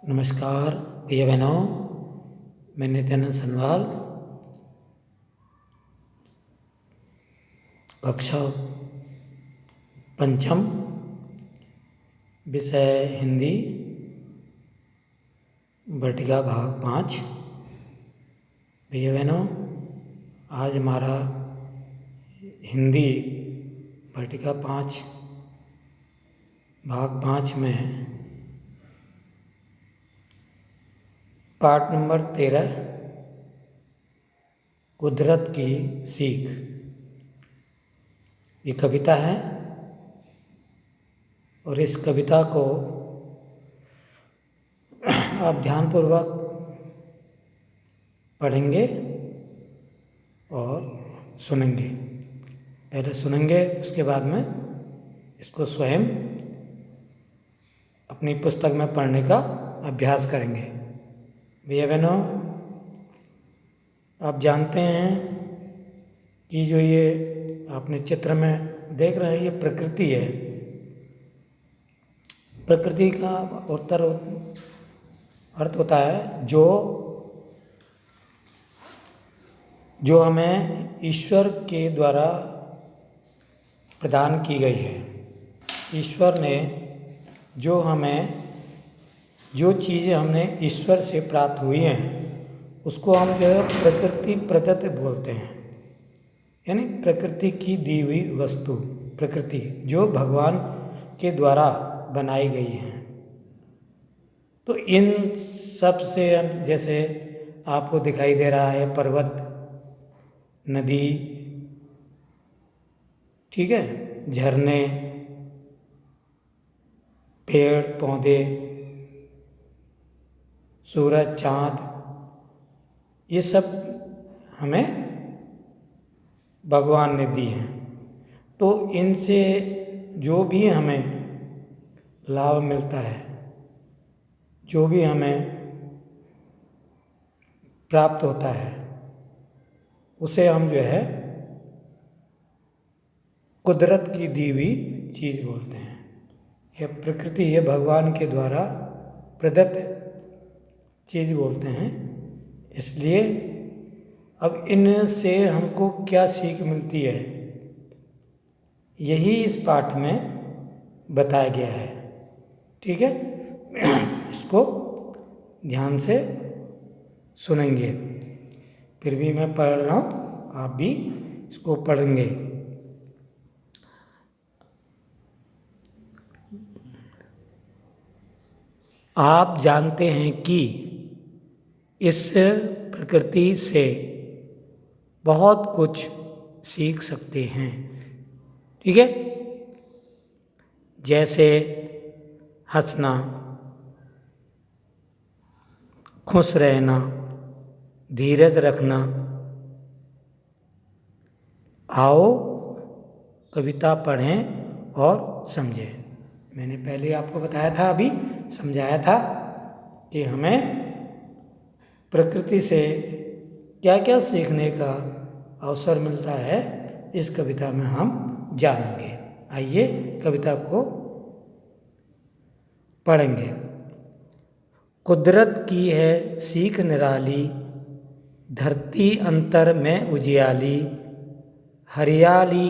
नमस्कार भैया बहनों, मैं नित्यानंद सनवाल, कक्षा पंचम, विषय हिंदी, वर्टिका भाग 5। भैया बहनों, आज हमारा हिंदी वर्टिका 5 भाग 5 में पार्ट नंबर 13, कुदरत की सीख। ये कविता है और इस कविता को आप ध्यानपूर्वक पढ़ेंगे और सुनेंगे। पहले सुनेंगे, उसके बाद में इसको स्वयं अपनी पुस्तक में पढ़ने का अभ्यास करेंगे। भैया बहनों, आप जानते हैं कि जो ये आपने चित्र में देख रहे हैं, ये प्रकृति है। प्रकृति का उत्तर अर्थ होता है जो हमें ईश्वर के द्वारा प्रदान की गई है। ईश्वर ने जो चीज़ें हमने ईश्वर से प्राप्त हुई हैं, उसको हम जो है प्रकृति प्रदत्त बोलते हैं। यानी प्रकृति की दी हुई वस्तु, प्रकृति जो भगवान के द्वारा बनाई गई हैं। तो इन सब से जैसे आपको दिखाई दे रहा है पर्वत, नदी, ठीक है, झरने, पेड़ पौधे, सूरज, चाँद, ये सब हमें भगवान ने दी हैं। तो इनसे जो भी हमें लाभ मिलता है, जो भी हमें प्राप्त होता है, उसे हम जो है कुदरत की दी हुई चीज़ बोलते हैं। यह प्रकृति, यह भगवान के द्वारा प्रदत्त चीज़ बोलते हैं। इसलिए अब इनसे हमको क्या सीख मिलती है, यही इस पाठ में बताया गया है। ठीक है, इसको ध्यान से सुनेंगे। फिर भी मैं पढ़ रहा हूँ, आप भी इसको पढ़ेंगे। आप जानते हैं कि इस प्रकृति से बहुत कुछ सीख सकते हैं। ठीक है, जैसे हंसना, खुश रहना, धीरज रखना। आओ कविता पढ़ें और समझें। मैंने पहले आपको बताया था, अभी समझाया था कि हमें प्रकृति से क्या क्या सीखने का अवसर मिलता है, इस कविता में हम जानेंगे। आइए कविता को पढ़ेंगे। कुदरत की है सीख निराली, धरती अंतर में उजियाली। हरियाली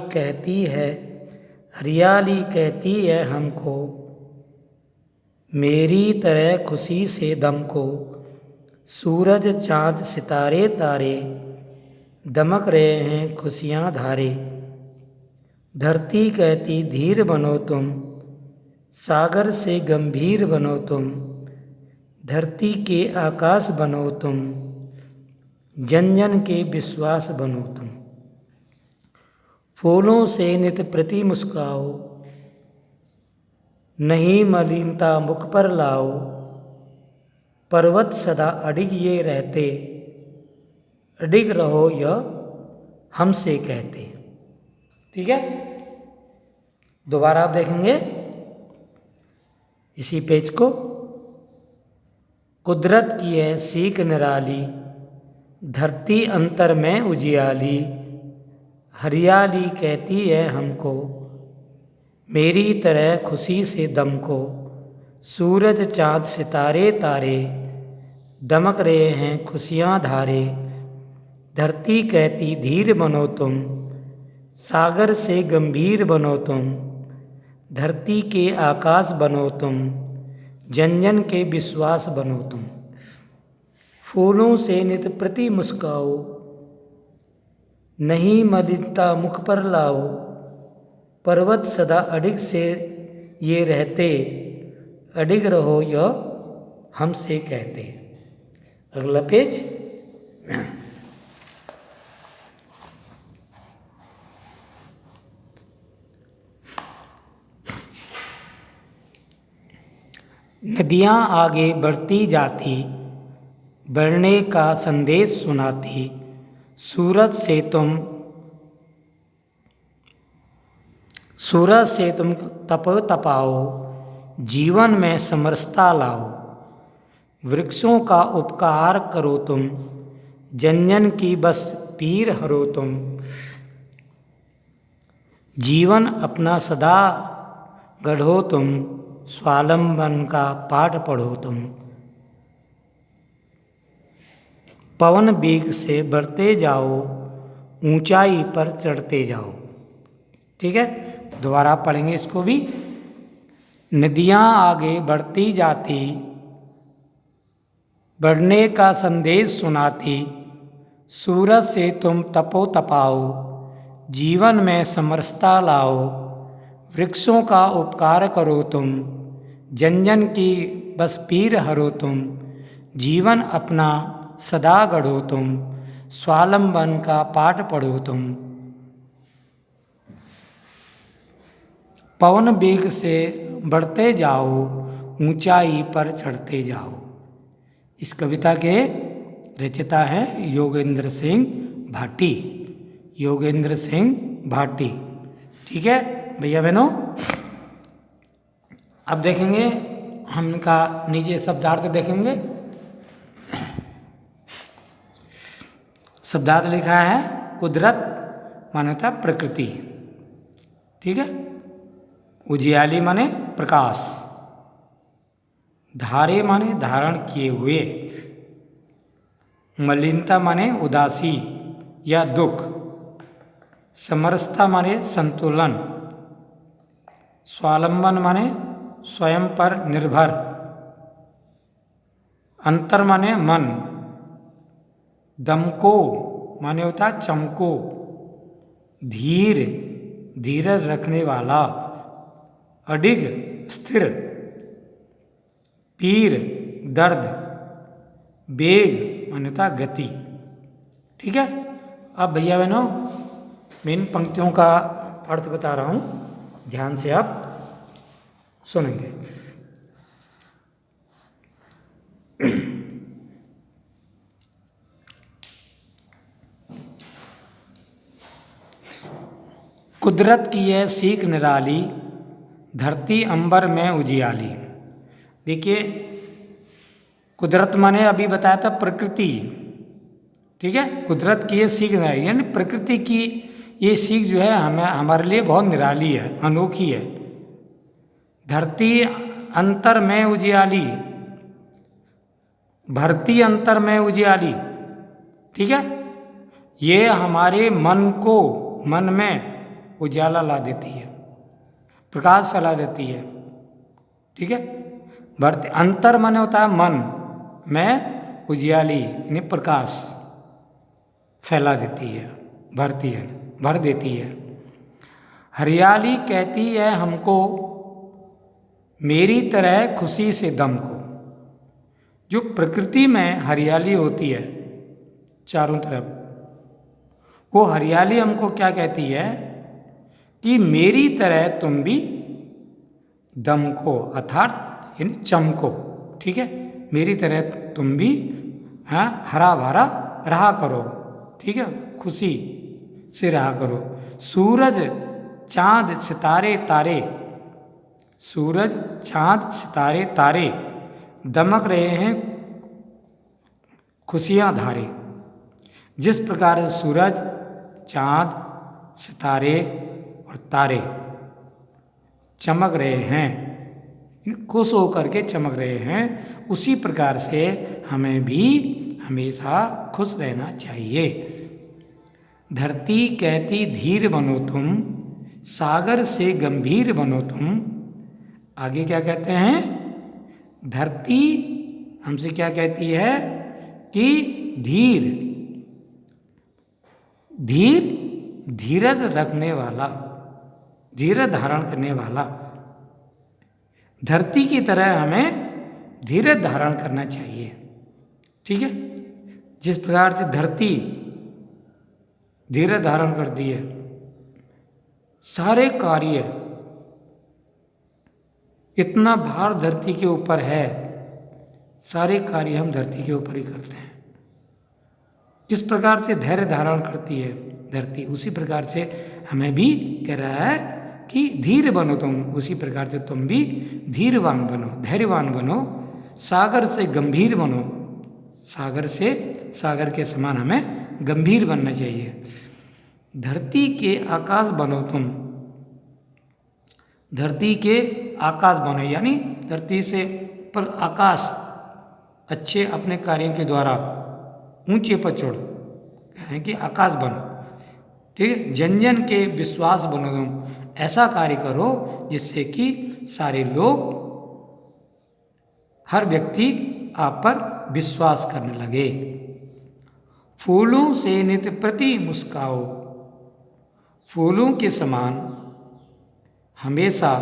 कहती है हमको, मेरी तरह खुशी से दम को। सूरज चाँद सितारे तारे, दमक रहे हैं खुशियाँ धारे। धरती कहती धीर बनो तुम, सागर से गंभीर बनो तुम। धरती के आकाश बनो तुम, जन जन के विश्वास बनो तुम। फूलों से नित प्रति मुस्काओ, नहीं मलिनता मुख पर लाओ। पर्वत सदा अडिग ये रहते, अडिग रहो यह हमसे कहते। ठीक है, दोबारा आप देखेंगे इसी पेज को। कुदरत की है सीख निराली, धरती अंतर में उजियाली। हरियाली कहती है हमको, मेरी तरह खुशी से दम को। सूरज चाँद सितारे तारे, दमक रहे हैं खुशियाँ धारे। धरती कहती धीर बनो तुम, सागर से गंभीर बनो तुम। धरती के आकाश बनो तुम, जन जन के विश्वास बनो तुम। फूलों से नित प्रति मुस्काओ, नहीं मलिनता मुख पर लाओ। पर्वत सदा अडिग से ये रहते, अडिग रहो यह हमसे कहते। अगला पेज। नदियाँ आगे बढ़ती जाती, बढ़ने का संदेश सुनाती। सूरज से तुम तप तपाओ, जीवन में समरसता लाओ। वृक्षों का उपकार करो तुम, जन जन की बस पीर हरो तुम। जीवन अपना सदा गढ़ो तुम, स्वावलंबन का पाठ पढ़ो तुम। पवन वेग से बढ़ते जाओ, ऊंचाई पर चढ़ते जाओ। ठीक है, दोबारा पढ़ेंगे इसको भी। नदियाँ आगे बढ़ती जाती, बढ़ने का संदेश सुनाती। सूरज से तुम तपो तपाओ, जीवन में समरसता लाओ। वृक्षों का उपकार करो तुम, जन जन की बस पीर हरो तुम। जीवन अपना सदा गढ़ो तुम, स्वावलंबन का पाठ पढ़ो तुम। पवन वेग से बढ़ते जाओ, ऊंचाई पर चढ़ते जाओ। इस कविता के रचयिता हैं योगेंद्र सिंह भाटी। योगेंद्र सिंह भाटी। ठीक है भैया बहनों, अब देखेंगे हम इनका निजी शब्दार्थ देखेंगे। शब्दार्थ लिखा है कुदरत माने होता है प्रकृति। ठीक है, उजियाली माने प्रकाश, धारे माने धारण किए हुए, मलिनता माने उदासी या दुख, समरसता माने संतुलन, स्वावलंबन माने स्वयं पर निर्भर, अंतर माने मन, दमको माने होता है चमको, धीर धीरज रखने वाला, अडिग स्थिर, पीर दर्द, बेग माने होता है गति। ठीक है, अब भैया बहनों मैं इन पंक्तियों का अर्थ बता रहा हूँ, ध्यान से आप सुनेंगे। कुदरत की यह सीख निराली, धरती अंबर में उजियाली। देखिए कुदरत माने अभी बताया था प्रकृति। ठीक है, कुदरत की ये सीख निराली यानी प्रकृति की ये सीख जो है हमें हमारे लिए बहुत निराली है, अनोखी है। धरती अंतर में उजियाली, भरती अंतर में उजियाली। ठीक है, ये हमारे मन में उजाला ला देती है, प्रकाश फैला देती है। ठीक है, भरती अंतर माने होता है मन में, उजियाली यानी प्रकाश फैला देती है, भरती है भर देती है। हरियाली कहती है हमको, मेरी तरह खुशी से दम को। जो प्रकृति में हरियाली होती है चारों तरफ, वो हरियाली हमको क्या कहती है कि मेरी तरह तुम भी दमको अर्थात यानी चमको। ठीक है, मेरी तरह तुम भी हरा भरा रहा करो। ठीक है, खुशी से रहा करो। सूरज चाँद सितारे तारे, सूरज चाँद सितारे तारे, दमक रहे हैं खुशियाँ धारे। जिस प्रकार से सूरज चाँद सितारे और तारे चमक रहे हैं, खुश होकर के चमक रहे हैं, उसी प्रकार से हमें भी हमेशा खुश रहना चाहिए। धरती कहती धीर बनो तुम, सागर से गंभीर बनो तुम। आगे क्या कहते हैं? धरती हमसे क्या कहती है कि धीर धीरज रखने वाला, धीरज धारण करने वाला, धरती की तरह हमें धीरज धारण करना चाहिए। ठीक है, जिस प्रकार से धरती धीरज धारण करती है, सारे कार्य, इतना भार धरती के ऊपर है, सारे कार्य हम धरती के ऊपर ही करते हैं। जिस प्रकार से धैर्य धारण करती है धरती, उसी प्रकार से हमें भी कह रहा है कि धीर बनो तुम, उसी प्रकार से तुम भी धीरवान बनो, धैर्यवान बनो। सागर से गंभीर बनो, सागर के समान हमें गंभीर बनना चाहिए। धरती के आकाश बनो तुम, धरती के आकाश बनो, यानी धरती से ऊपर आकाश अच्छे अपने कार्यों के द्वारा ऊंचे पर चढ़ो, कह रहे हैं कि आकाश बनो। ठीक है, जन जन के विश्वास बनो तुम, ऐसा कार्य करो जिससे कि सारे लोग, हर व्यक्ति आप पर विश्वास करने लगे। फूलों से नित प्रति मुस्काओ, फूलों के समान हमेशा,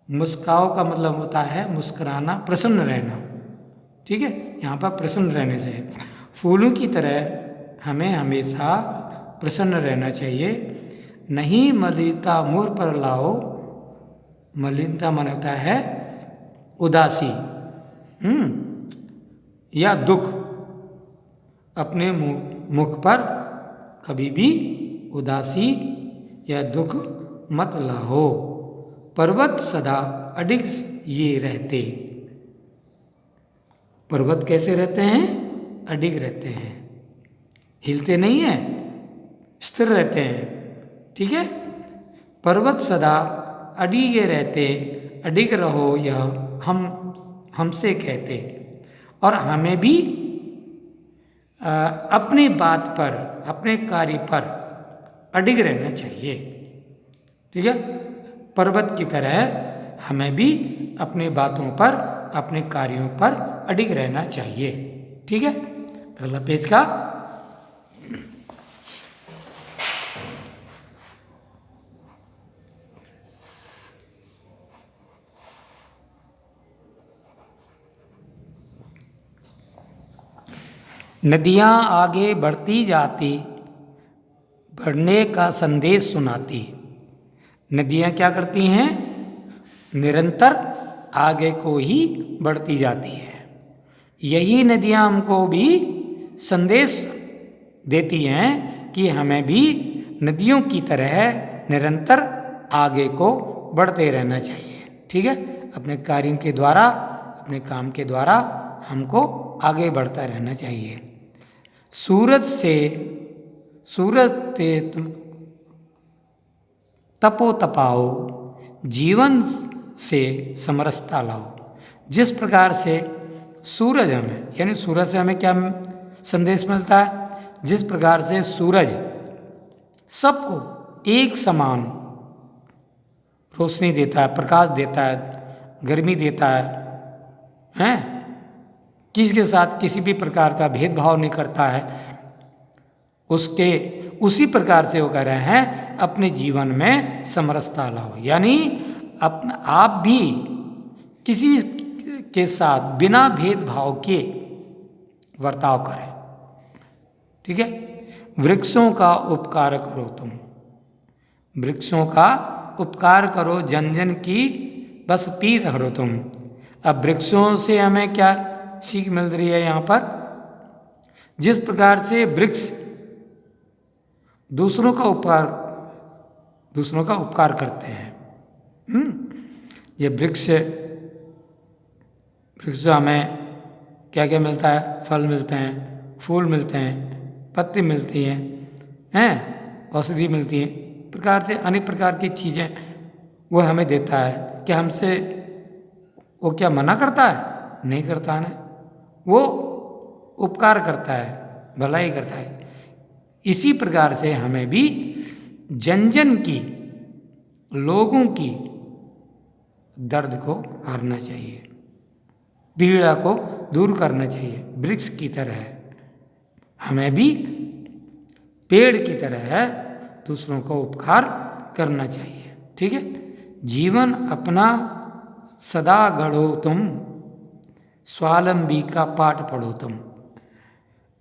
मुस्काओ का मतलब होता है मुस्कुराना, प्रसन्न रहना। ठीक है, यहाँ पर प्रसन्न रहने से, फूलों की तरह हमें हमेशा प्रसन्न रहना चाहिए। नहीं मलिनता मुँह पर लाओ, मलिनता मन होता है उदासी या दुख, अपने मुख पर कभी भी उदासी या दुख मत लाओ। पर्वत सदा अडिग ये रहते, पर्वत कैसे रहते हैं? अडिग रहते हैं, हिलते नहीं हैं, स्थिर रहते हैं। ठीक है, पर्वत सदा अडिगे रहते, अडिग रहो यह हम हमसे कहते। और हमें भी अपनी बात पर, अपने कार्य पर अडिग रहना चाहिए। ठीक है, पर्वत की तरह हमें भी अपनी बातों पर, अपने कार्यों पर अडिग रहना चाहिए। ठीक है, अगला पेज का नदियाँ आगे बढ़ती जाती, बढ़ने का संदेश सुनाती। नदियाँ क्या करती हैं? निरंतर आगे को ही बढ़ती जाती है। यही नदियाँ हमको भी संदेश देती हैं कि हमें भी नदियों की तरह निरंतर आगे को बढ़ते रहना चाहिए। ठीक है, अपने कार्यों के द्वारा, अपने काम के द्वारा हमको आगे बढ़ता रहना चाहिए। सूरज से तुम तपो तपाओ, जीवन से समरसता लाओ। जिस प्रकार से सूरज हमें, यानी सूरज से हमें क्या संदेश मिलता है? जिस प्रकार से सूरज सबको एक समान रोशनी देता है, प्रकाश देता है, गर्मी देता है, किसी के साथ किसी भी प्रकार का भेदभाव नहीं करता है, उसी प्रकार से वो कह रहे हैं अपने जीवन में समरसता लाओ। यानी आप भी किसी के साथ बिना भेदभाव के वर्ताव करें। ठीक है, वृक्षों का उपकार करो तुम, वृक्षों का उपकार करो, जन जन की बस पीर करो तुम। अब वृक्षों से हमें क्या सीख मिल रही है यहाँ पर? जिस प्रकार से वृक्ष दूसरों का उपकार करते हैं, ये वृक्ष हमें क्या क्या मिलता है? फल मिलते हैं, फूल मिलते हैं, पत्ती मिलती हैं, औषधि मिलती है, प्रकार से अनेक प्रकार की चीज़ें वो हमें देता है कि हमसे वो क्या मना करता है? नहीं करता ना, वो उपकार करता है, भलाई करता है। इसी प्रकार से हमें भी जन जन की, लोगों की दर्द को हारना चाहिए, पीड़ा को दूर करना चाहिए। वृक्ष की तरह हमें भी पेड़ की तरह दूसरों को उपकार करना चाहिए। ठीक है। जीवन अपना सदा गढ़ो तुम, स्वावलंबी का पाठ पढ़ो तुम।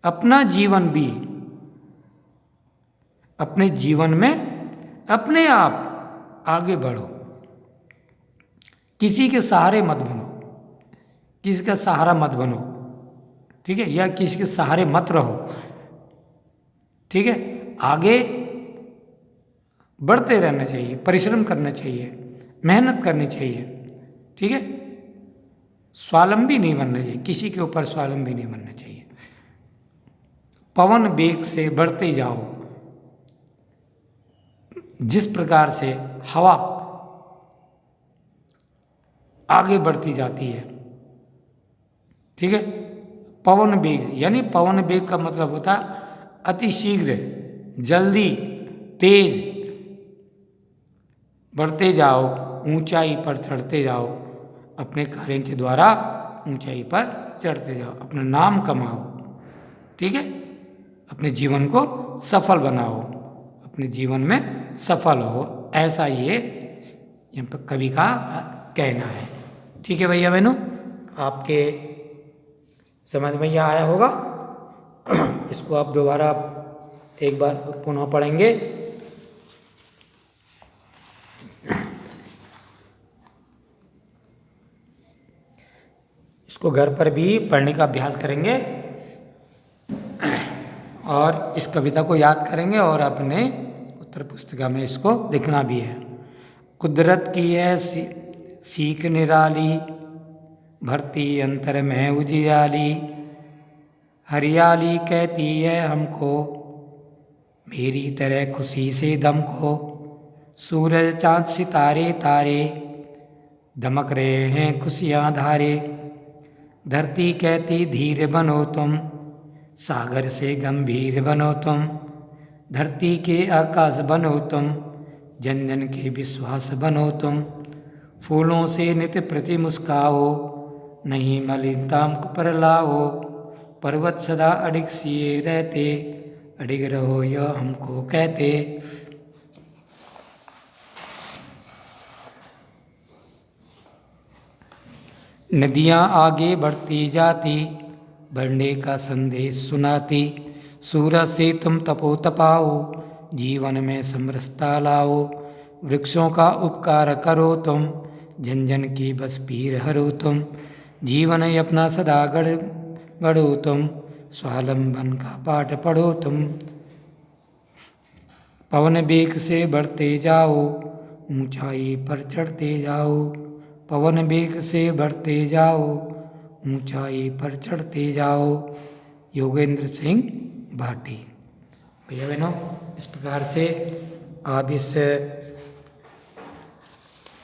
अपना जीवन भी, अपने जीवन में अपने आप आगे बढ़ो, किसी के सहारे मत बनो, किसी का सहारा मत बनो। ठीक है, या किसी के सहारे मत रहो। ठीक है, आगे बढ़ते रहना चाहिए, परिश्रम करना चाहिए, मेहनत करनी चाहिए। ठीक है, स्वावलंबी नहीं बनना चाहिए, किसी के ऊपर स्वावलंबी नहीं बनना चाहिए। पवन वेग से बढ़ते जाओ, जिस प्रकार से हवा आगे बढ़ती जाती है। ठीक है, पवन वेग, यानी पवन वेग का मतलब होता है अतिशीघ्र, जल्दी, तेज बढ़ते जाओ, ऊंचाई पर चढ़ते जाओ, अपने कार्य के द्वारा ऊंचाई पर चढ़ते जाओ, अपना नाम कमाओ। ठीक है, अपने जीवन को सफल बनाओ, अपने जीवन में सफल हो, ऐसा ये कवि का कहना है। ठीक है भैया बहनों, आपके समझ में यह आया होगा। इसको आप दोबारा एक बार पुनः पढ़ेंगे। इसको घर पर भी पढ़ने का अभ्यास करेंगे और इस कविता को याद करेंगे और अपने उत्तर पुस्तिका में इसको लिखना भी है। कुदरत की है सीख निराली, भरती अंतर में उजियाली, हरियाली कहती है हमको, मेरी तरह खुशी से दम को। सूरज चाँद सितारे तारे, दमक रहे हैं खुशियाँ धारे। धरती कहती धीर बनो तुम, सागर से गंभीर बनो तुम। धरती के आकाश बनो तुम, जन जन के विश्वास बनो तुम। फूलों से नित प्रति मुस्काओ, नहीं मलिनता पर लाओ। पर्वत सदा अडिग सिए रहते, अडिग रहो यह हमको कहते। नदियाँ आगे बढ़ती जाती, बढ़ने का संदेश सुनाती। सूरज से तुम तपो तपाओ, जीवन में समरसता लाओ। वृक्षों का उपकार करो तुम, जन जन की बस पीर हरो तुम। जीवन अपना सदा गढ़ो तुम, स्वावलंबन का पाठ पढ़ो तुम। पवन वेग से बढ़ते जाओ, ऊंचाई पर चढ़ते जाओ। पवन वेग से बढ़ते जाओ, ऊंचाई पर चढ़ते जाओ। योगेंद्र सिंह भाटी। भैया बहनों, इस प्रकार से आप इस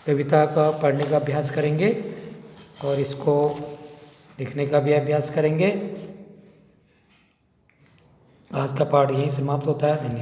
कविता का पढ़ने का अभ्यास करेंगे और इसको लिखने का भी अभ्यास करेंगे। आज का पाठ यहीं समाप्त होता है। धन्यवाद।